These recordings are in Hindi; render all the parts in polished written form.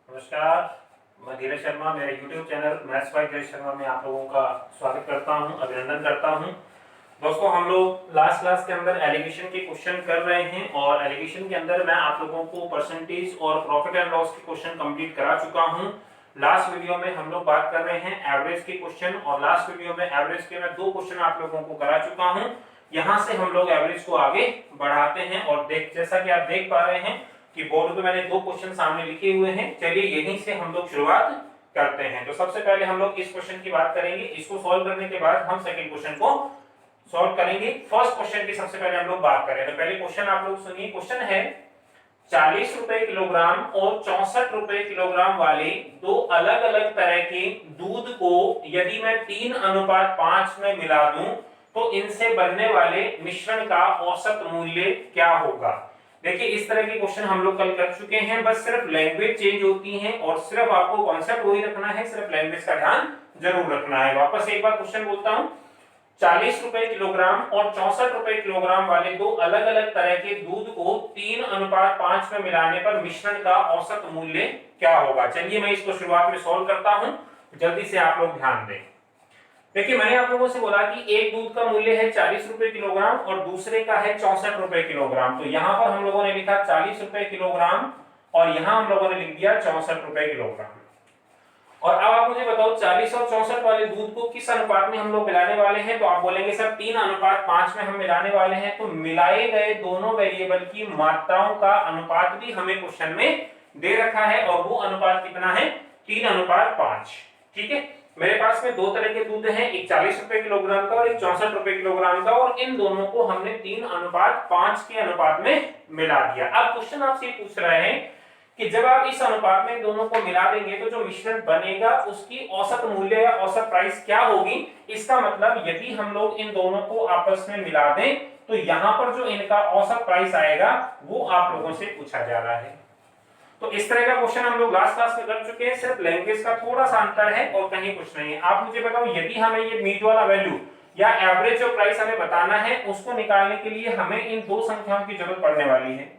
नमस्कार, मैं धीरज शर्मा मेरे YouTube चैनल मैथ्स बाय धीरज शर्मा में आप लोगों का स्वागत करता हूं, अभिनंदन करता हूं। दोस्तों, हम लोग लास्ट क्लास के अंदर एलिगेशन के क्वेश्चन कर रहे हैं और एलिगेशन के अंदर मैं आप लोगों को परसेंटेज और प्रॉफिट एंड लॉस के क्वेश्चन कंप्लीट करा चुका हूं। लास्ट वीडियो में हम लोग बात कर रहे हैं एवरेज के क्वेश्चन और लास्ट वीडियो में एवरेज के मैं 2 क्वेश्चन आप लोगों को करा चुका हूं। यहां से हम लोग एवरेज को आगे बढ़ाते हैं और जैसा कि आप देख पा रहे हैं कि बोर्ड पे मैंने 2 क्वेश्चन सामने लिखे हुए हैं। चलिए यहीं से हम लोग शुरुआत करते हैं। तो सबसे पहले हम लोग इस क्वेश्चन की बात करेंगे। इसको सॉल्व करने के बाद हम सेकंड क्वेश्चन को सॉल्व करेंगे। फर्स्ट क्वेश्चन की सबसे पहले हम लोग बात करें। तो पहले क्वेश्चन आप लोग सुनिए। क्वेश्चन है 40 रुपए किलोग्राम और 64 रुपए किलोग्राम वाले 2 अलग अलग तरह के दूध को यदि मैं 3:5 में मिला दूं तो इनसे बनने वाले मिश्रण का औसत मूल्य क्या होगा। देखिए, इस तरह के क्वेश्चन हम लोग कल कर चुके हैं, बस सिर्फ लैंग्वेज चेंज होती है और सिर्फ आपको कॉन्सेप्ट वही रखना है, सिर्फ लैंग्वेज का ध्यान जरूर रखना है। वापस एक बार क्वेश्चन बोलता हूं। 40 रुपए किलोग्राम और 64 रुपए किलोग्राम वाले 2 अलग अलग तरह के दूध को 3:5 में मिलाने पर मिश्रण का औसत मूल्य क्या होगा। चलिए मैं इसको शुरुआत में सॉल्व करता हूं, जल्दी से आप लोग ध्यान दें। देखिए, मैंने आप लोगों से बोला कि एक दूध का मूल्य है 40 रुपए किलोग्राम और दूसरे का है 64 रुपए किलोग्राम। तो यहां पर हम लोगों ने लिखा 40 रुपए किलोग्राम और यहां हम लोगों ने लिख दिया 64 रुपए किलोग्राम। और अब आप मुझे बताओ 40 और 64 वाले दूध को किस अनुपात में हम लोग मिलाने वाले हैं। तो आप बोलेंगे सर 3:5 में हम मिलाने वाले हैं। तो मिलाए गए दोनों वेरिएबल की मात्राओं का अनुपात भी हमें क्वेश्चन में दे रखा है और वो अनुपात कितना है, 3:5। ठीक है, मेरे पास में 2 तरह के दूध हैं, एक 40 रुपए किलोग्राम का और एक 64 रुपए किलोग्राम का, और इन दोनों को हमने 3:5 के अनुपात में मिला दिया। अब क्वेश्चन आपसे पूछ रहे हैं कि जब आप इस अनुपात में दोनों को मिला देंगे तो जो मिश्रण बनेगा उसकी औसत मूल्य या औसत प्राइस क्या होगी। इसका मतलब यदि हम लोग इन दोनों को आपस में मिला दें तो यहां पर जो इनका औसत प्राइस आएगा वो आप लोगों से पूछा जा रहा है। तो इस तरह का क्वेश्चन हम लोग लास्ट क्लास में कर चुके हैं, सिर्फ लैंग्वेज का थोड़ा सा अंतर है और कहीं कुछ नहीं है। आप मुझे बताओ, यदि हमें ये मीड वाला वैल्यू या एवरेज जो प्राइस हमें बताना है उसको निकालने के लिए हमें इन 2 संख्याओं की जरूरत पड़ने वाली है।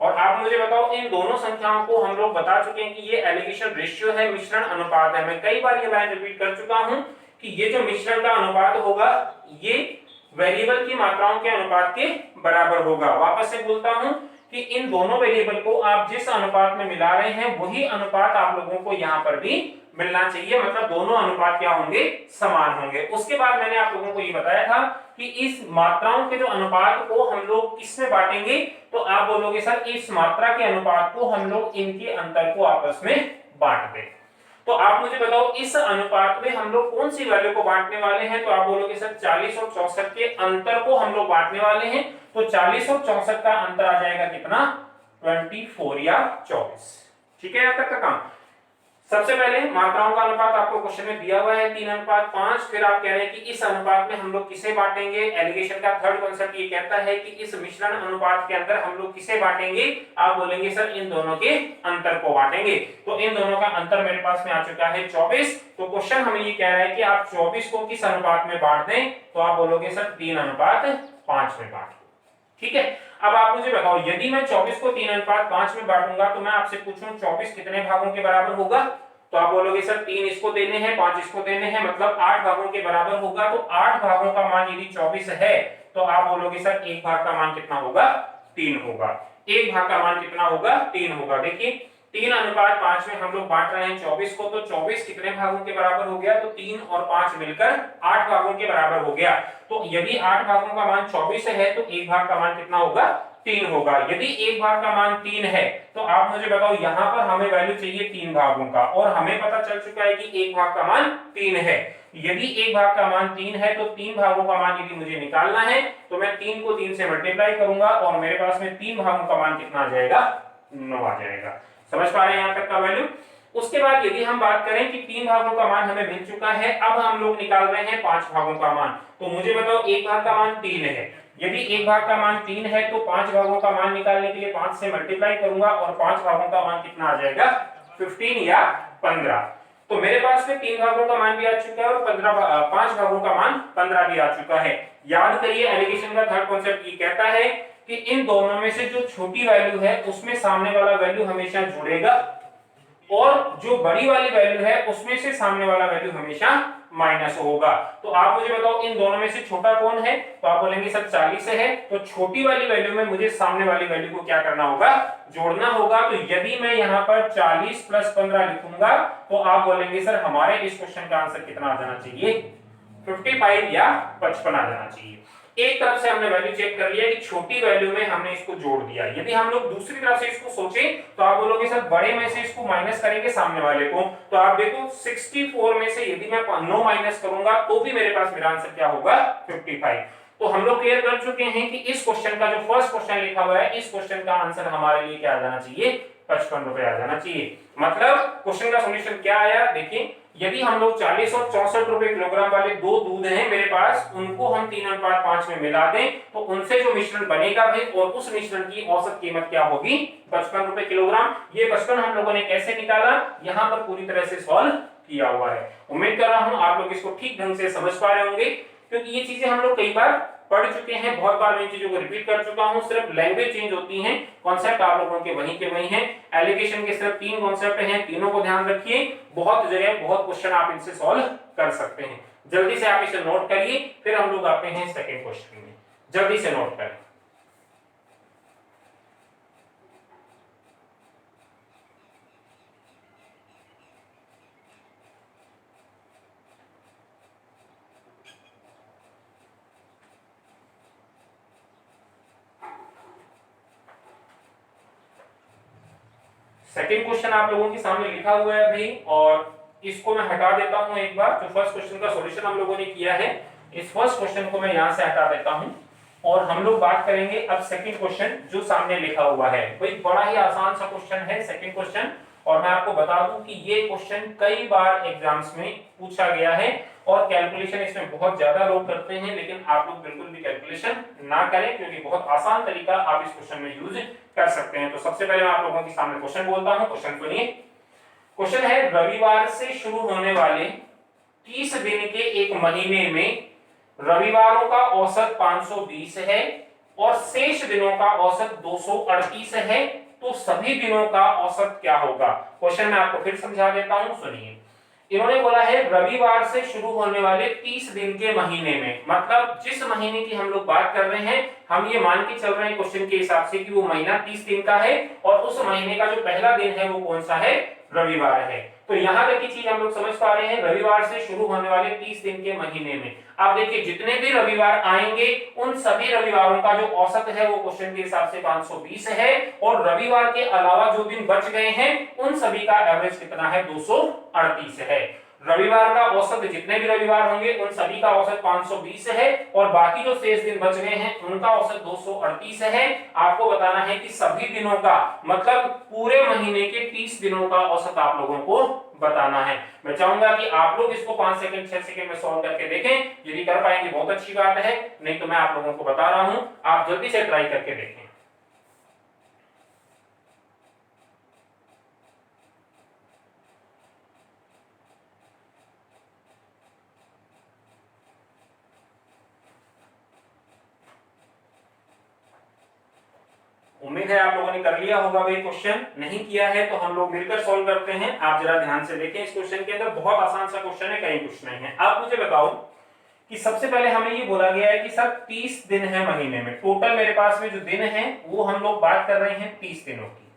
और आप मुझे बताओ, इन दोनों संख्याओं को हम लोग बता चुके हैं कि ये एलिगेशन रेशियो है, मिश्रण अनुपात है। मैं कई बार ये लाइन रिपीट कर चुका हूं कि ये जो मिश्रण का अनुपात होगा ये वेरिएबल की मात्राओं के अनुपात के बराबर होगा। वापस से बोलता हूं कि इन दोनों वेरिएबल को आप जिस अनुपात में मिला रहे हैं वही अनुपात आप लोगों को यहां पर भी मिलना चाहिए, मतलब दोनों अनुपात क्या होंगे, समान होंगे। उसके बाद मैंने आप लोगों को ये बताया था कि इस मात्राओं के जो अनुपात को हम लोग किसमें बांटेंगे। तो आप बोलोगे सर इस मात्रा के अनुपात को हम लोग इनके अंतर को आपस में बांट दें। तो आप मुझे बताओ इस अनुपात में हम लोग कौन सी वैल्यू को बांटने वाले हैं। तो आप बोलोगे सर 40 और 64 के अंतर को हम लोग बांटने वाले हैं। तो 40 और 64 का अंतर आ जाएगा कितना, 24 या 24। ठीक है, यहां तक का काम। सबसे पहले मात्राओं का अनुपात आपको क्वेश्चन में दिया हुआ है 3:5। फिर आप कह रहे हैं कि इस अनुपात में हम लोग किसे बांटेंगे। एलिगेशन का थर्ड कांसेप्ट ये कहता है कि इस मिश्रण अनुपात के अंदर हम लोग किसे बांटेंगे। आप बोलेंगे सर इन दोनों के अंतर को बांटेंगे। तो इन दोनों का अंतर मेरे पास में आ चुका है 24। तो क्वेश्चन हमें ये कह रहा है कि आप 24 को किस अनुपात में बांट दें। तो आप बोलोगे सर 3:5 में बांट। ठीक है, अब आप मुझे बताओ, यदि मैं 24 को 3:5 में बांटूंगा तो मैं आपसे पूछूं 24 कितने भागों के बराबर होगा। तो आप बोलोगे सर 3 इसको देने हैं, 5 इसको देने हैं, मतलब 8 भागों के बराबर होगा। तो 8 भागों का मान यदि 24 है तो आप बोलोगे सर 1 भाग का मान कितना होगा, 3 होगा। 1 भाग का मान कितना होगा, 3 होगा। देखिए 3:5 में हम लोग बांट रहे हैं 24 को, तो 24 कितने भागों के बराबर हो गया, तो 3 और 5 मिलकर 8 भागों के बराबर हो गया। तो यदि 8 भागों का मान 24 है तो 1 भाग का मान कितना होगा, 3 होगा। यदि 1 भाग का मान 3 है तो आप मुझे बताओ यहां पर हमें वैल्यू चाहिए 3 भागों का, और हमें पता चल चुका है कि 1 भाग का मान 3 है। यदि 1 भाग का मान 3 है तो 3 भागों का मान यदि मुझे निकालना है तो मैं 3 को 3 से मल्टीप्लाई करूंगा और मेरे पास में 3 भागों का मान कितना आ जाएगा, 9 आ जाएगा। समझ पा रहे हैं यहां तक का वैल्यू। उसके बाद यदि हम बात करें कि 3 भागों का मान हमें मिल चुका है, अब हम लोग निकाल रहे हैं 5 भागों का मान। तो मुझे बताओ 1 भाग का मान 3 है। यदि 1 भाग का मान 3 है तो 5 भागों का मान निकालने के लिए 5 से मल्टीप्लाई करूंगा और 5 भागों का मान कितना आ जाएगा, 15 या 15। तो मेरे पास में 3 भागों का मान भी आ चुका है और 5 भागों का मान 15 भी आ चुका है। याद करिए एलिगेशन का थर्ड कॉन्सेप्ट ये कहता है कि इन दोनों में से जो छोटी वैल्यू है उसमें सामने वाला वैल्यू हमेशा जुड़ेगा और जो बड़ी वाली वैल्यू है उसमें से सामने वाला वैल्यू हमेशा माइनस होगा। तो आप मुझे बताओ इन दोनों में से छोटा कौन है? तो आप बोलेंगे सर 40 है, तो छोटी वाली वैल्यू में मुझे सामने वाली वैल्यू को क्या करना होगा? जोड़ना होगा। तो यदि मैं यहाँ पर 40 + 15 लिखूंगा तो आप बोलेंगे सर हमारे इस क्वेश्चन का आंसर कितना आ जाना चाहिए? 55 या 55 आ जाना चाहिए। एक तरफ से हमने वैल्यू चेक कर लिया कि छोटी वैल्यू में हमने इसको जोड़ दिया। यदि हम लोग दूसरी तरफ से इसको सोचें तो आप बोलोगे सर बड़े में से इसको माइनस करेंगे सामने वाले को, तो आप देखो 64 में से यदि मैं 9 माइनस करूंगा तो भी मेरे पास मेरा आंसर क्या होगा? 55। तो हम लोग क्लियर कर चुके हैं कि इस क्वेश्चन का जो फर्स्ट क्वेश्चन लिखा हुआ है इस क्वेश्चन का आंसर हमारे लिए क्या आ जाना चाहिए? 55 रुपए आ जाना चाहिए। मतलब क्वेश्चन का सॉल्यूशन क्या आया? देखिए यदि हम लोग 40 और 64 रुपए किलोग्राम वाले दो दूध हैं मेरे पास, उनको हम 3:5 में मिला दें तो उनसे जो मिश्रण बनेगा भाई और उस मिश्रण की औसत कीमत क्या होगी? 55 रुपए किलोग्राम। ये 55 हम लोगों ने कैसे निकाला? यहाँ पर पूरी तरह से सॉल्व किया हुआ है। उम्मीद कर रहा हूं आप लोग इसको ठीक ढंग से समझ पा रहे होंगे, क्योंकि ये चीजें हम लोग कई बार पढ़ चुके हैं, बहुत बार मैं इन चीजों को रिपीट कर चुका हूं। सिर्फ लैंग्वेज चेंज होती है, कॉन्सेप्ट आप लोगों के वहीं के वहीं हैं। एलिगेशन के सिर्फ 3 कॉन्सेप्ट हैं, तीनों को ध्यान रखिए। बहुत जगह बहुत क्वेश्चन आप इनसे सॉल्व कर सकते हैं। जल्दी से आप इसे नोट करिए, फिर हम लोग आते हैं सेकंड क्वेश्चन में। जल्दी से नोट करें। सेकंड क्वेश्चन आप लोगों के सामने लिखा हुआ है भाई, और इसको मैं हटा देता हूं एक बार। जो फर्स्ट क्वेश्चन का सॉल्यूशन हम लोगों ने किया है, इस फर्स्ट क्वेश्चन को मैं यहां से हटा देता हूं और हम लोग बात करेंगे अब सेकंड क्वेश्चन जो सामने लिखा हुआ है। भाई बड़ा ही आसान सा क्वेश्चन है सेकंड क्वेश्चन, और मैं आपको बता दूं कि ये क्वेश्चन कई बार एग्जाम्स में पूछा गया है और कैलकुलेशन इसमें बहुत ज्यादा लोग करते हैं, लेकिन आप लोग बिल्कुल भी कैलकुलेशन ना करें, क्योंकि बहुत आसान तरीका आप इस क्वेश्चन में यूज कर सकते हैं। तो सबसे पहले मैं आप लोगों के सामने क्वेश्चन बोलता हूं, क्वेश्चन सुनिए। क्वेश्चन है रविवार से शुरू होने वाले 30 दिन के एक महीने में रविवारों का औसत 520 है और शेष दिनों का औसत 238 है, तो सभी दिनों का औसत क्या होगा? क्वेश्चन मैं आपको फिर समझा देता हूं, सुनिए। इन्होंने बोला है रविवार से शुरू होने वाले 30 दिन के महीने में, मतलब जिस महीने की हम लोग बात कर रहे हैं हम ये मान के चल रहे हैं क्वेश्चन के हिसाब से कि वो महीना 30 दिन का है और उस महीने का जो पहला दिन है वो कौन सा है? रविवार है। तो यहां तक की चीज हम लोग समझ पा रहे हैं, रविवार से शुरू होने वाले 30 दिन के महीने में। आप देखिए जितने भी रविवार आएंगे उन सभी रविवारों का जो औसत है वो क्वेश्चन के हिसाब से 520 है, और रविवार के अलावा जो दिन बच गए हैं उन सभी का एवरेज कितना है? 238 है। रविवार का औसत जितने भी रविवार होंगे उन सभी का औसत 520 है और बाकी जो शेष दिन बच गए हैं उनका औसत 238 है। आपको बताना है कि सभी दिनों का मतलब पूरे महीने के 30 दिनों का औसत आप लोगों को बताना है। मैं चाहूंगा कि आप लोग इसको 5 सेकंड 6 सेकंड में सॉल्व करके देखें। यदि कर पाएंगे बहुत अच्छी बात है, नहीं तो मैं आप लोगों को बता रहा हूं, आप जल्दी से ट्राई करके देखें। उम्मीद है आप लोगों ने कर लिया होगा भाई। क्वेश्चन नहीं किया है तो हम लोग मिलकर सॉल्व करते हैं। आप जरा ध्यान से देखें, इस क्वेश्चन के अंदर बहुत आसान सा क्वेश्चन है, कहीं कुछ नहीं है। आप मुझे बताओ कि सबसे पहले हमें ये बोला गया है कि सर 30 दिन है महीने में, टोटल मेरे पास में जो दिन है वो हम लोग बात कर रहे हैं 30 दिनों की,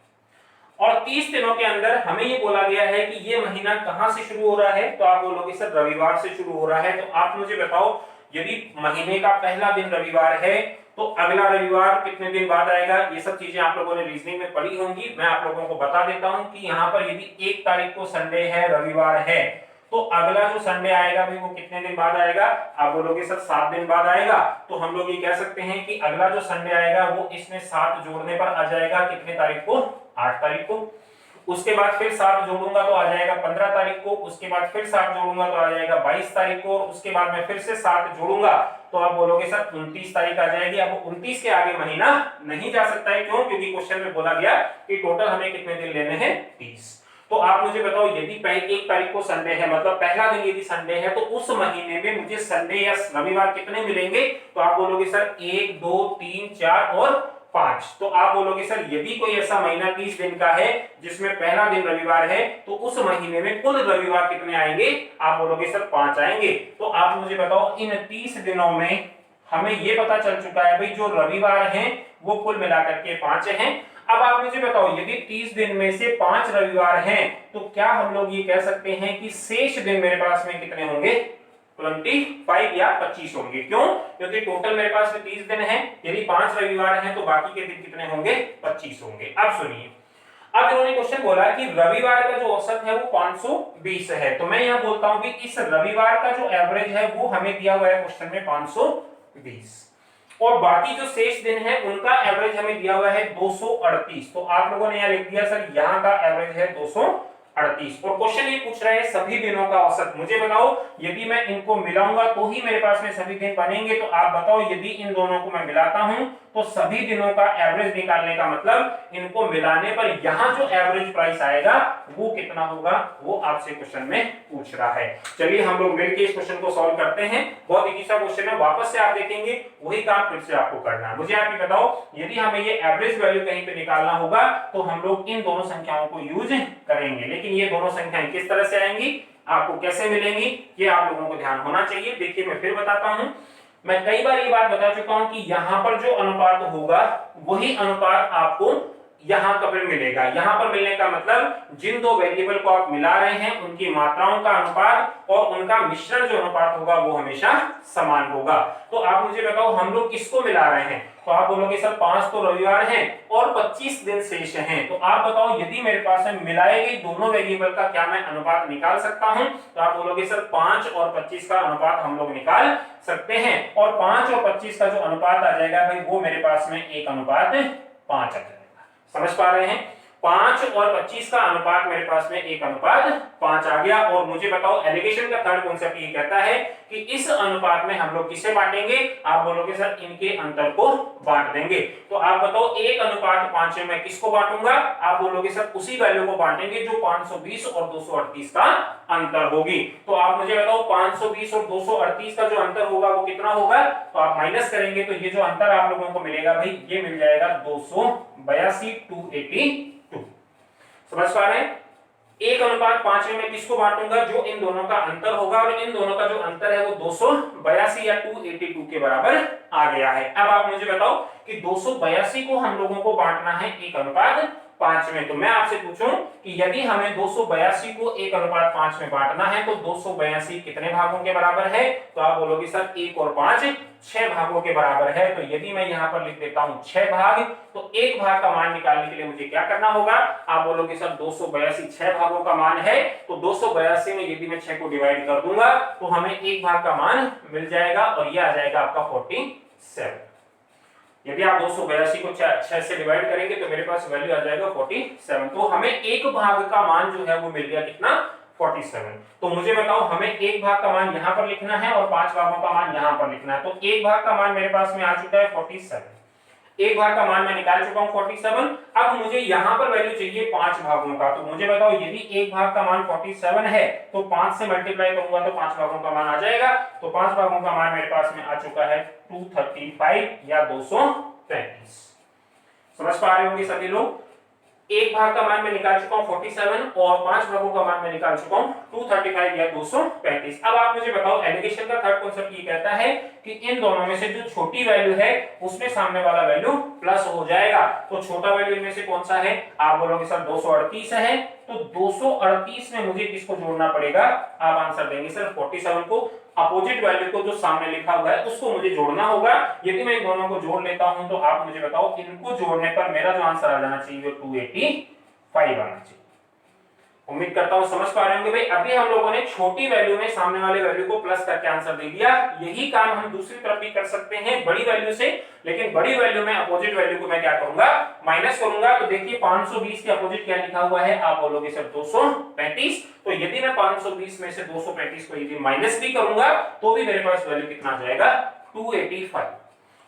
और 30 दिनों के अंदर हमें ये बोला गया है कि ये महीना कहां से शुरू हो रहा है? तो आप बोलोगे सर रविवार से शुरू हो रहा है। तो आप मुझे बताओ यदि महीने का पहला दिन रविवार है तो अगला रविवार कितने दिन बाद आएगा? ये सब चीजें आप लोगों ने रीजनिंग में पढ़ी होंगी। मैं आप लोगों को बता देता हूं कि यहाँ पर यदि 1 तारीख को संडे है, रविवार है, तो अगला जो संडे आएगा भाई वो कितने दिन बाद आएगा? आप बोलोगे सर 7 दिन बाद आएगा। तो हम लोग ये कह सकते हैं कि अगला जो संडे आएगा वो इसमें 7 जोड़ने पर आ जाएगा कितने तारीख को? 8 तारीख को। उसके बाद फिर 7 जोड़ूंगा तो आ जाएगा 15 तारीख को। उसके बाद फिर 7 जोड़ूंगा तो आ जाएगा 22 तारीख को। उसके बाद मैं फिर से 7 जोड़ूंगा तो आप बोलोगे सर 29 तारीख आ जाएगी। अब 29 के आगे महीना नहीं जा सकता है, क्यों? क्योंकि क्वेश्चन में बोला गया कि टोटल हमें कितने दिन लेने हैं? 30। तो आप मुझे बताओ यदि 1 तारीख को संडे है, मतलब पहला दिन यदि संडे है, तो उस महीने में मुझे संडे या रविवार कितने मिलेंगे? तो आप बोलोगे सर 1 2 3 4 और 5। तो आप बोलोगे सर यदि कोई ऐसा महीना 30 दिन का है जिसमें पहला दिन रविवार है तो उस महीने में कुल रविवार कितने आएंगे? आप बोलोगे सर 5 आएंगे। तो आप मुझे बताओ इन 30 दिनों में हमें ये पता चल चुका है भाई जो रविवार हैं वो कुल मिलाकर के 5 हैं। अब आप मुझे बताओ यदि 30 दिन में से 5 रविवार हैं तो क्या हम लोग ये कह सकते हैं कि शेष दिन मेरे पास में कितने होंगे? 25 या 25 होंगे। क्यों? क्योंकि टोटल मेरे पास में 30 दिन है, यदि 5 रविवार हैं तो बाकी के दिन कितने होंगे? 25 होंगे। अब सुनिए, अब इन्होंने क्वेश्चन बोला कि रविवार का जो औसत है वो 520 है। तो मैं यहां बोलता हूं कि इस रविवार का जो एवरेज है वो हमें दिया हुआ है क्वेश्चन में 520 और बाकी जो शेष दिन है उनका एवरेज हमें दिया हुआ है 238। तो आप लोगों ने यहां लिख दिया सर यहां का एवरेज है 238 और क्वेश्चन ये पूछ रहे हैं सभी दिनों का औसत। मुझे बताओ यदि मैं इनको मिलाऊंगा तो ही मेरे पास में सभी दिन बनेंगे। तो आप बताओ यदि इन दोनों को मैं मिलाता हूं तो सभी दिनों का एवरेज निकालने का मतलब इनको मिलाने पर यहां जो एवरेज प्राइस आएगा वो कितना होगा, वो आपसे क्वेश्चन में पूछ रहा है। चलिए हम लोग मिलकर इस क्वेश्चन को सॉल्व करते हैं। बहुत इजी सा क्वेश्चन है, वापस से आप देखेंगे वही काम फिर से आपको करना है। मुझे आप ये बताओ यदि हमें ये एवरेज वैल्यू कहीं पे निकालना होगा तो हम लोग इन दोनों संख्याओं को यूज करेंगे, लेकिन ये दोनों संख्याएं किस तरह से आएंगी, आपको कैसे मिलेंगी, ये आप लोगों को ध्यान होना चाहिए। देखिए मैं फिर बताता हूं, मैं कई बार ये बात बता चुका हूं कि यहां पर जो अनुपात होगा वही अनुपात आपको यहां पर मिलेगा। यहां पर मिलने का मतलब जिन दो वेरिएबल को आप मिला रहे हैं उनकी मात्राओं का अनुपात और उनका मिश्रण जो अनुपात होगा वो हमेशा समान होगा। तो आप मुझे बताओ हम लोग किसको मिला रहे हैं? तो आप बोलोगे सर 5 तो रविवार हैं और 25 दिन शेष हैं। तो आप बताओ यदि मेरे पास में मिलाए गए दोनों वेरिएबल का क्या मैं अनुपात निकाल सकता हूं? तो आप बोलोगे सर 5 और 25 का अनुपात हम लोग निकाल सकते हैं और 5 और 25 का जो अनुपात आ जाएगा भाई वो मेरे पास में 1:5 आ जाएगा। समझ पा रहे हैं? 5 और 25 का अनुपात मेरे पास में 1:5 आ गया। और मुझे बताओ एलिगेशन का थर्ड कॉन्सेप्ट ये कहता है कि इस अनुपात में हम लोग किसे बांटेंगे? आप बोलोगे सर इनके अंतर को बांट देंगे। तो आप बताओ 1:5 में मैं किसको बांटूंगा? आप बोलोगे सर उसी वैल्यू को बांटेंगे जो 520 और 238 का अंतर होगी। तो आप मुझे बताओ 520 और 238 का जो अंतर होगा वो कितना होगा? तो आप माइनस करेंगे तो ये जो अंतर आप लोगों को मिलेगा भाई ये मिल जाएगा 282 282। समझ पा रहे हैं? 1:5 में मैं किसको बांटूंगा? जो इन दोनों का अंतर होगा और इन दोनों का जो अंतर है वो 282 या 282 के बराबर आ गया है। अब आप मुझे बताओ कि 282 को हम लोगों को बांटना है 1:5 में। तो मैं आपसे पूछूं कि यदि हमें 282 को 1:5 में बांटना है तो 282 कितने भागों के बराबर है? तो आप बोलोगे सर 1 और 5 6 भागों के बराबर है। तो यदि मैं यहां पर लिख देता हूं 6 भाग, तो 1 भाग का मान निकालने के लिए मुझे क्या करना होगा? आप बोलोगे सर 282 6 भागों का मान है, तो 282 में यदि मैं 6 को डिवाइड कर दूंगा तो हमें 1 भाग का मान मिल जाएगा और ये आ जाएगा आपका 47। यदि आप 282 को 6 से डिवाइड करेंगे तो मेरे पास वैल्यू आ जाएगा 47। तो हमें 1 भाग का मान जो है वो मिल गया कितना? 47। तो मुझे बताओ हमें 1 भाग का मान यहां पर लिखना है और 5 भागों का मान यहां पर लिखना है। तो 1 भाग का मान मेरे पास में आ चुका है 47, 1 भाग का मान मैं निकाल चुका हूं 47। अब मुझे यहां पर वैल्यू चाहिए 5 भागों का। तो मुझे बताओ यदि 1 भाग का मान 47 है तो 5 से मल्टीप्लाई करूंगा तो 5 भागों का मान आ जाएगा। तो 5 भागों का मान मेरे पास में आ चुका है 235 या 235। समझ पा रहे होंगे सभी लोग? 1 भाग का मान मैं निकाल चुका हूं 47 और 5 भागों का मान मैं निकाल चुका हूं 235 या 235। अब आप मुझे बताओ एलिगेशन का थर्ड कांसेप्ट ये कहता है कि इन दोनों में से जो छोटी वैल्यू है उसमें सामने वाला वैल्यू प्लस हो जाएगा। तो छोटा वैल्यू इनमें से कौन सा है? आप बोलोगे सर 238 है। तो 238 में मुझे किसको जोड़ना पड़ेगा? आप आंसर देंगे सर 47 को। अपोजिट वैल्यू को जो सामने लिखा हुआ है उसको मुझे जोड़ना होगा। यदि मैं इन दोनों को जोड़ लेता हूं तो आप मुझे बताओ इनको जोड़ने पर मेरा जो आंसर आ जाना चाहिए वो 285 आना चाहिए। उम्मीद करता हूं समझ पा रहे होंगे भाई। अभी हम लोगों ने छोटी वैल्यू में सामने वाले वैल्यू को प्लस करके आंसर दे दिया। यही काम हम दूसरी तरफ भी कर सकते हैं बड़ी वैल्यू से, लेकिन बड़ी वैल्यू में अपोजिट वैल्यू को मैं क्या करूंगा? माइनस करूंगा। तो देखिए 520 के अपोजिट क्या लिखा हुआ है? आप बोलोगे सर 235। तो यदि मैं 520 में से 235 को यदि माइनस भी करूंगा तो भी मेरे पास वैल्यू कितना आ जाएगा? 285।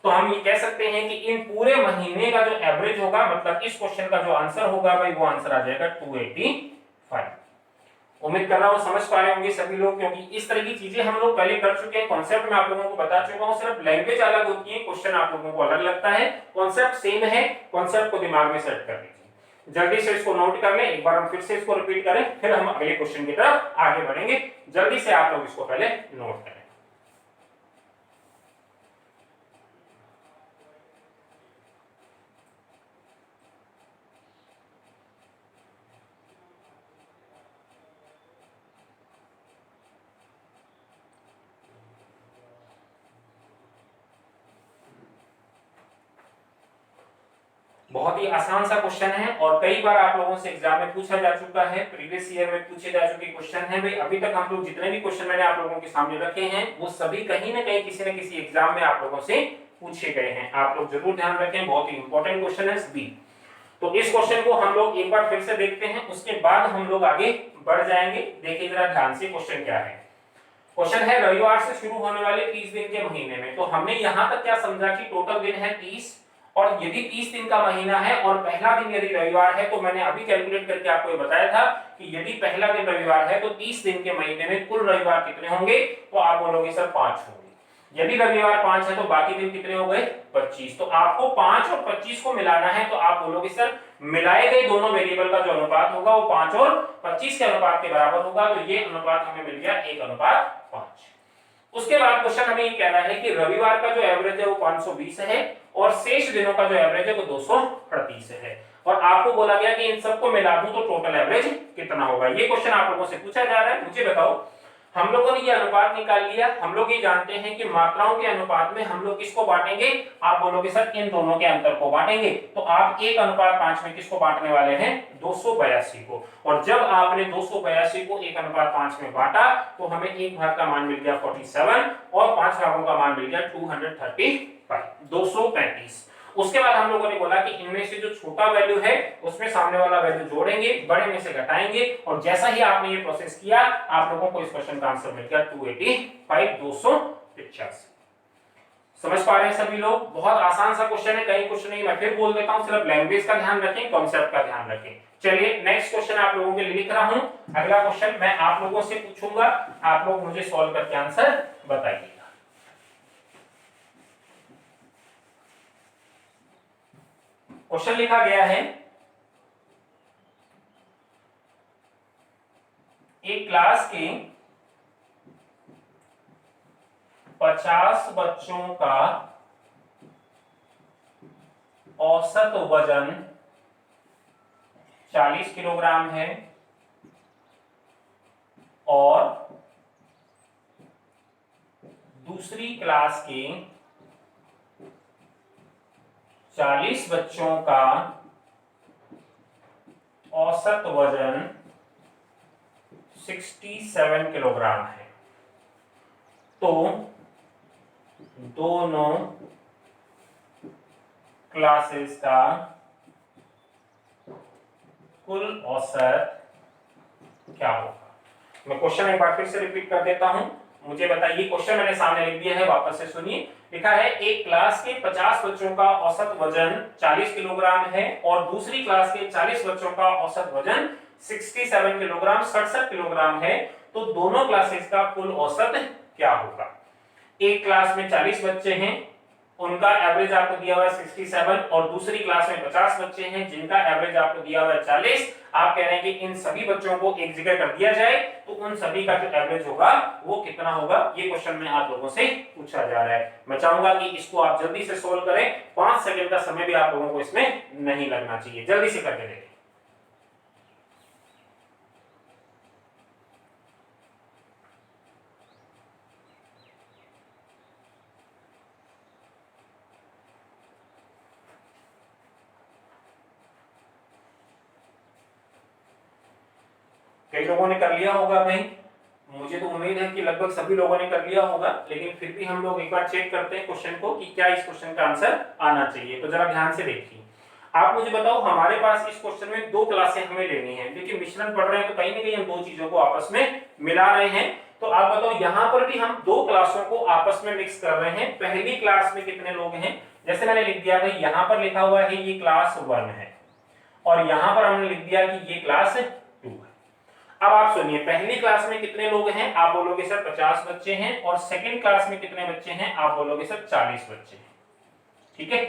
तो हम ये कह सकते हैं कि इन पूरे महीने का जो एवरेज होगा, मतलब इस क्वेश्चन का जो आंसर होगा भाई वो आंसर आ जाएगा 285। उम्मीद कर रहा हूँ समझ पा रहे होंगे सभी लोग, क्योंकि इस तरह की चीजें हम लोग पहले कर चुके हैं। कॉन्सेप्ट मैं आप लोगों को बता चुका हूँ, सिर्फ लैंग्वेज अलग होती है, क्वेश्चन आप लोगों को अलग लगता है, कॉन्सेप्ट सेम है। कॉन्सेप्ट को दिमाग में सेट कर लीजिए, जल्दी से इसको नोट कर लें। एक बार हम फिर से इसको रिपीट करें, फिर हम अगले क्वेश्चन की तरफ आगे बढ़ेंगे। जल्दी से आप लोग इसको पहले नोट करें। बहुत ही आसान सा क्वेश्चन है और कई बार आप लोगों से एग्जाम में पूछा जा चुका है, प्रीवियस ईयर में पूछे जा चुके क्वेश्चन है। भाई अभी तक हम लोग जितने भी क्वेश्चन मैंने आप लोगों के सामने रखे हैं वो सभी कहीं ना कहीं किसी न किसी एग्जाम में आप लोगों से पूछे गए हैं। आप लोग जरूर ध्यान रखें, बहुत ही इंपॉर्टेंट क्वेश्चन है सभी। तो इस क्वेश्चन को हम लोग एक बार फिर से देखते हैं, उसके बाद हम लोग आगे बढ़ जाएंगे। देखिए जरा ध्यान से क्वेश्चन क्या है। क्वेश्चन है रविवार से शुरू होने वाले 30 दिन के महीने में। तो हमने यहां तक क्या समझा कि टोटल दिन है 30, और यदि 30 दिन का महीना है और पहला दिन यदि रविवार है, तो मैंने अभी कैलकुलेट करके आपको ये बताया था कि यदि पहला दिन रविवार है तो 30 दिन के महीने में कुल रविवार कितने होंगे, तो आप बोलोगे सर 5 होंगे। यदि रविवार 5 है तो बाकी दिन कितने हो गए, 25। तो आपको 5 और 25 को मिलाना है, तो आप बोलोगे सर मिलाए गए दोनों वेरिएबल का जो अनुपात होगा वो 5 और 25 के अनुपात के बराबर होगा। तो ये अनुपात हमें मिल गया 1:5। उसके बाद क्वेश्चन हमें ये कह रहा है कि रविवार का जो एवरेज है वो 520 है और शेष दिनों का जो एवरेज है वो 238 है, और आपको बोला गया कि इन सबको मिला दूं तो टोटल एवरेज कितना होगा। ये क्वेश्चन आप लोगों से पूछा जा रहा है। मुझे बताओ, हम लोगों ने ये अनुपात निकाल लिया। हम लोग ये जानते हैं कि मात्राओं के अनुपात में हम लोग किसको बांटेंगे, आप बोलोगे सर इन दोनों के अंतर को बांटेंगे। तो आप 1:5 में किसको बांटने वाले हैं, 282 को। और जब आपने 282 को 1:5 में बांटा तो हमें एक भाग का मान मिल गया 47 और 5 भागों का मान मिल गया 235। उसके बाद हम लोगों ने बोला कि इनमें से जो छोटा वैल्यू है उसमें सामने वाला वैल्यू जोड़ेंगे, बड़े में से घटाएंगे, और जैसा ही आपने ये प्रोसेस किया आप लोगों को इस क्वेश्चन का आंसर मिल गया 285। समझ पा रहे हैं सभी लोग? बहुत आसान सा क्वेश्चन है, कई क्वेश्चन नहीं, मैं फिर बोल देता हूं, सिर्फ लैंग्वेज का ध्यान रखें, कॉन्सेप्ट का ध्यान रखें। चलिए नेक्स्ट क्वेश्चन आप लोगों के लिए लिख रहा हूं। अगला क्वेश्चन मैं आप लोगों से पूछूंगा, आप लोग मुझे सॉल्व करके आंसर बताइएगा। क्वेश्चन लिखा गया है, एक क्लास के 50 बच्चों का औसत वजन 40 किलोग्राम है और दूसरी क्लास के 40 बच्चों का औसत वजन 67 किलोग्राम है। तो दोनों क्लासेस का कुल औसत क्या होगा। मैं क्वेश्चन एक बार फिर से रिपीट कर देता हूं, मुझे बताइए। क्वेश्चन मैंने सामने लिख दिया है, वापस से सुनिए। लिखा है एक क्लास के 50 बच्चों का औसत वजन 40 किलोग्राम है और दूसरी क्लास के 40 बच्चों का औसत वजन 67 किलोग्राम 67 किलोग्राम है। तो दोनों क्लासेस का कुल औसत क्या होगा। एक क्लास में 40 बच्चे हैं, उनका एवरेज आपको दिया हुआ है 67, और दूसरी क्लास में 50 बच्चे हैं जिनका एवरेज आपको दिया हुआ है 40। आप कह रहे हैं कि इन सभी बच्चों को एक जगह कर दिया जाए तो उन सभी का जो एवरेज होगा वो कितना होगा। ये क्वेश्चन में आप लोगों से पूछा जा रहा है। मैं चाहूंगा कि इसको आप जल्दी से सोल्व करें, 5 सेकंड का समय भी आप लोगों को इसमें नहीं लगना चाहिए, जल्दी से करके देखें। कई लोगों ने कर लिया होगा भाई, मुझे तो उम्मीद है कि लगभग सभी लोगों ने कर लिया होगा, लेकिन फिर भी हम लोग एक बार चेक करते हैं क्वेश्चन को कि क्या इस क्वेश्चन का आंसर आना चाहिए। तो जरा ध्यान से देखिए, आप मुझे बताओ, हमारे पास इस क्वेश्चन में 2 क्लासें हमें लेनी है। देखिए मिश्रण पढ़ रहे हैं तो कहीं ना कहीं हम 2 चीजों को आपस में मिला रहे हैं। तो आप बताओ, यहाँ पर भी हम 2 क्लासों को आपस में मिक्स कर रहे हैं। पहली क्लास में कितने लोग हैं, जैसे मैंने लिख दिया भाई, यहाँ पर लिखा हुआ है ये क्लास 1 है और यहाँ पर हमने लिख दिया कि ये क्लास 2 है। अब आप सुनिए, पहली क्लास में कितने लोग हैं? आप बोलोगे सर 50 बच्चे हैं। और सेकंड क्लास में कितने बच्चे हैं? आप बोलोगे सर 40 बच्चे हैं। ठीक है,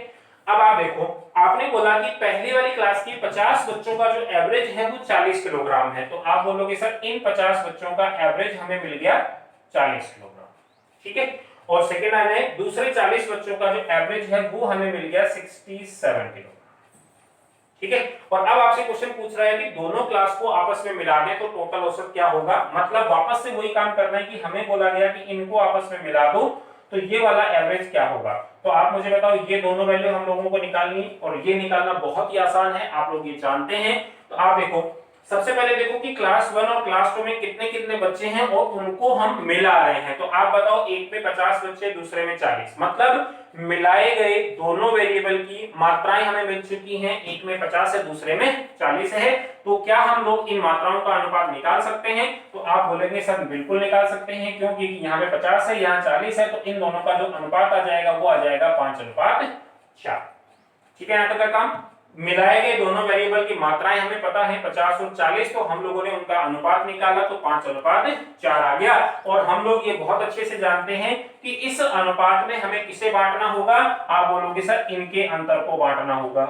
अब आप देखो, आपने बोला कि पहली वाली क्लास की 50 बच्चों का जो एवरेज है वो 40 किलोग्राम है, तो आप बोलोगे सर इन 50 बच्चों का एवरेज हमें मिल गया 40 किलोग्राम। ठीक है, और सेकेंड में दूसरे 40 बच्चों का जो एवरेज है वो हमें मिल गया 67 किलोग्राम। ठीक है, और अब आपसे क्वेश्चन पूछ रहा है कि दोनों क्लास को आपस में मिला दें तो टोटल औसत क्या होगा। मतलब वापस से वही काम करना है कि हमें बोला गया कि इनको आपस में मिला दो तो ये वाला एवरेज क्या होगा। तो आप मुझे बताओ, ये दोनों वैल्यू हम लोगों को निकालनी, और ये निकालना बहुत ही आसान है, आप लोग ये जानते हैं। तो आप देखो, सबसे पहले देखो कि क्लास 1 और क्लास 2 में कितने कितने बच्चे हैं और उनको हम मिला रहे हैं। तो आप बताओ, एक में 50 बच्चे, दूसरे में 40, मतलब मिलाए गए दोनों वेरिएबल की मात्राएं हमें मिल चुकी हैं, एक में 50 है, दूसरे में 40 है। तो क्या हम लोग इन मात्राओं का अनुपात निकाल सकते हैं? तो आप बोलेंगे सर बिल्कुल निकाल सकते हैं, क्योंकि यहाँ पे 50 है, यहाँ 40 है, तो इन दोनों का जो अनुपात आ जाएगा वो आ जाएगा 5:4। ठीक है, यहाँ तक का काम। मिलाए गए दोनों वेरिएबल की मात्राएं हमें पता है 50 और 40, तो हम लोगों ने उनका अनुपात निकाला तो 5:4 आ गया। और हम लोग ये बहुत अच्छे से जानते हैं कि इस अनुपात में हमें किसे बांटना होगा। आप बोलोगे सर इनके अंतर को बांटना होगा।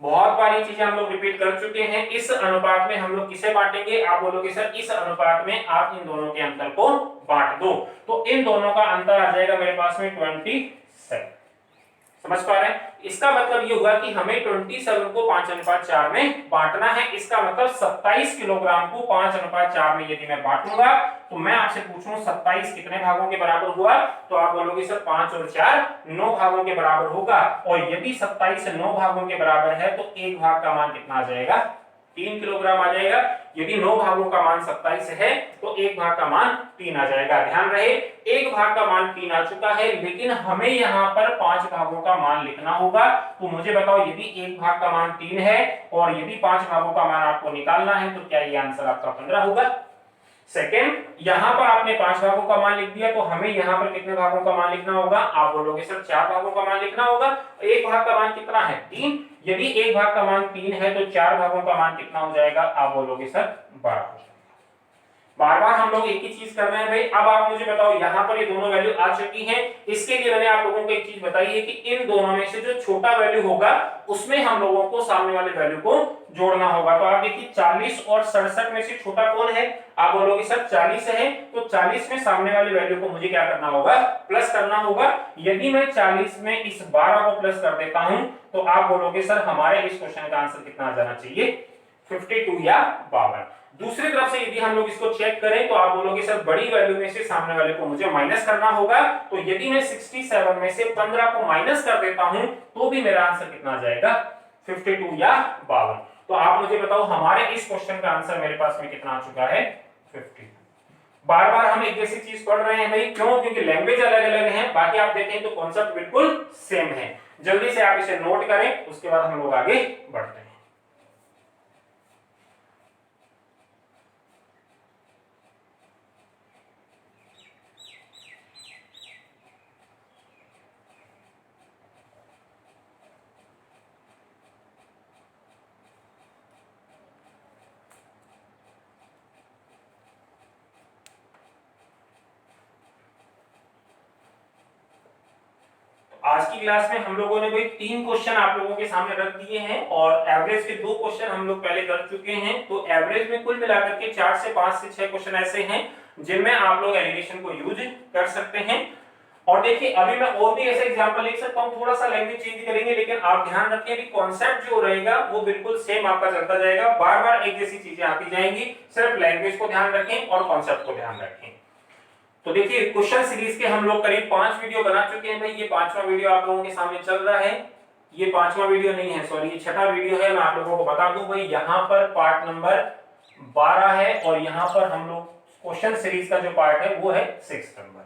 बहुत बारी चीजें हम लोग रिपीट कर चुके हैं, इस अनुपात में हम लोग किसे बांटेंगे। आप बोलोगे सर इस अनुपात में आप इन दोनों के अंतर को बांट दो, तो इन दोनों का अंतर आ जाएगा मेरे पास में 27। समझ पा रहे हैं? इसका मतलब ये हुआ कि हमें 27 को 5:4 में बांटना है। इसका मतलब 27 किलोग्राम को 5:4 में यदि मैं बांटूंगा तो मैं आपसे पूछूं 27 कितने भागों के बराबर हुआ, तो आप बोलोगे सर 5 और 4 9 भागों के बराबर होगा। और यदि 27 9 भागों के बराबर है तो एक भाग का मान कितना आ जाएगा? 3 किलोग्राम आ जाएगा। यदि 9 भागों का मान 27 है तो एक भाग का मान 3 आ जाएगा। ध्यान रहे, एक भाग का मान 3 आ चुका है, लेकिन हमें यहाँ पर 5 भागों का मान लिखना होगा। तो मुझे बताओ, यदि एक भाग का मान 3 है और यदि 5 भागों का मान आपको निकालना है तो क्या ये आंसर आपका 15 होगा? सेकेंड, यहां पर आपने 5 भागों का मान लिख दिया, तो हमें यहां पर कितने भागों का मान लिखना होगा? आप बोलोगे सर 4 भागों का मान लिखना होगा। एक भाग का मान कितना है? 3। यदि एक भाग का मान 3 है तो 4 भागों का मान कितना हो जाएगा? आप बोलोगे सर 12। बार बार हम लोग एक ही चीज कर रहे हैं भाई। अब आप मुझे बताओ, यहाँ पर ये दोनों वैल्यू आ चुकी हैं। इसके लिए मैंने आप लोगों को एक चीज बताई है कि इन दोनों में से जो छोटा वैल्यू होगा उसमें हम लोगों को सामने वाले वैल्यू को जोड़ना होगा। तो आप देखिए 40 और 67 में से छोटा कौन है? आप बोलोगे सर 40 है, तो 40 में सामने वाले वैल्यू को मुझे क्या करना होगा? प्लस करना होगा। यदि मैं 40 में इस 12 को प्लस कर देता हूं तो आप बोलोगे सर हमारे इस क्वेश्चन का आंसर कितना आ जाना चाहिए? 52 या 52। दूसरी तरफ से यदि हम लोग इसको चेक करें तो आप बोलोगे सर बड़ी वैल्यू में से सामने वाले को मुझे माइनस करना होगा। तो यदि मैं 67 में से 15 को माइनस कर देता हूं तो भी मेरा आंसर कितना आ जाएगा? 52 या 52। तो आप मुझे बताओ, हमारे इस क्वेश्चन का आंसर मेरे पास में कितना आ चुका है? 50। बार बार हम एक जैसी चीज पढ़ रहे हैं भाई, क्यों? क्योंकि लैंग्वेज अलग अलग है, बाकी आप देखें तो कॉन्सेप्ट बिल्कुल सेम है। जल्दी से आप इसे नोट करें, उसके बाद हम लोग आगे बढ़ते हैं। आज की क्लास में हम लोगों ने कोई 3 क्वेश्चन आप लोगों के सामने रख दिए हैं और एवरेज के 2 क्वेश्चन हम लोग पहले कर चुके हैं। तो एवरेज में कुल मिलाकर के 4 से 5 से 6 क्वेश्चन ऐसे हैं जिनमें आप लोग एलिगेशन को यूज कर सकते हैं। और देखिए, अभी मैं और भी ऐसे एग्जांपल लिख सकता हूं, थोड़ा सा लैंग्वेज चेंज करेंगे, लेकिन आप ध्यान रखिए कि कॉन्सेप्ट जो रहेगा वो बिल्कुल सेम आपका चलता जाएगा। बार बार एक जैसी चीजें आती जाएंगी, सिर्फ लैंग्वेज को ध्यान रखें और कॉन्सेप्ट को ध्यान रखें। तो देखिए, क्वेश्चन सीरीज के हम लोग करीब 5 वीडियो बना चुके हैं भाई। ये 5वां वीडियो आप लोगों के सामने चल रहा है। ये 5वां वीडियो नहीं है, सॉरी, ये 6ठा वीडियो है। मैं आप लोगों को बता दूं भाई, यहाँ पर पार्ट नंबर 12 है और यहाँ पर हम लोग क्वेश्चन सीरीज का जो पार्ट है वो है 6 नंबर।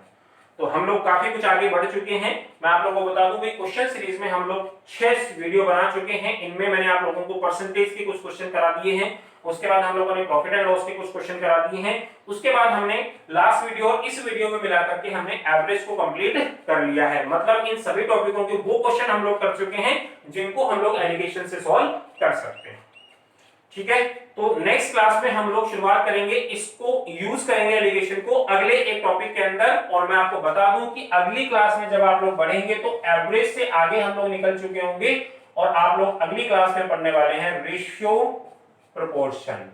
तो हम लोग काफी कुछ आगे बढ़ चुके हैं। मैं आप लोगों को बता दूं भाई, क्वेश्चन सीरीज में हम लोग 6 वीडियो बना चुके हैं। इनमें मैंने आप लोगों को परसेंटेज के कुछ क्वेश्चन करा दिए हैं, उसके बाद हम लोगों ने प्रॉफिट एंड लॉस के कुछ क्वेश्चन करा दिए हैं, उसके बाद हमने लास्ट वीडियो और इस वीडियो में मिलाकर के हमने एवरेज को कंप्लीट कर लिया है। मतलब इन सभी टॉपिकों के वो क्वेश्चन हम लोग कर चुके हैं जिनको हम लोग एलिगेशन से सॉल्व कर सकते हैं। ठीक है, तो नेक्स्ट क्लास में हम लोग शुरुआत करेंगे, इसको यूज करेंगे एलिगेशन को अगले एक टॉपिक के अंदर। और मैं आपको बता दूं कि अगली क्लास में जब आप लोग बढ़ेंगे तो एवरेज से आगे हम लोग निकल चुके होंगे और आप लोग अगली क्लास में पढ़ने वाले हैं रेशियो प्रोपोर्शन।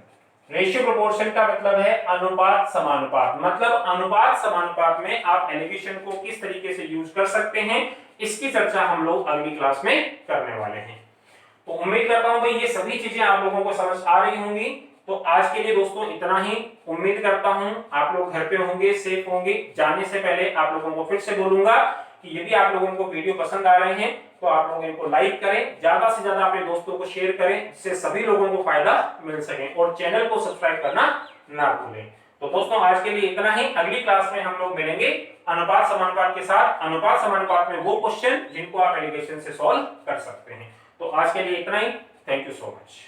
रेशियो प्रोपोर्शन का मतलब है अनुपात समानुपात, मतलब अनुपात समानुपात में आप एलिगेशन को किस तरीके से यूज कर सकते हैं, इसकी चर्चा हम लोग अगली क्लास में करने वाले हैं। तो उम्मीद करता हूं भाई ये सभी चीजें आप लोगों को समझ आ रही होंगी। तो आज के लिए दोस्तों इतना ही। उम्मीद करता हूं आप लोग घर पे होंगे, सेफ होंगे। जाने से पहले आप लोगों को फिर से बोलूंगा कि यदि आप लोगों को वीडियो पसंद आ रहे हैं तो आप लोग इनको लाइक करें, ज्यादा से ज्यादा अपने दोस्तों को शेयर करें, जिससे सभी लोगों को फायदा मिल सके, और चैनल को सब्सक्राइब करना ना भूलें। तो दोस्तों आज के लिए इतना ही। अगली क्लास में हम लोग मिलेंगे अनुपात समानुपात के साथ। अनुपात समानुपात में वो क्वेश्चन जिनको आप एलिगेशन से सॉल्व कर सकते हैं। तो आज के लिए इतना ही। Thank you so much.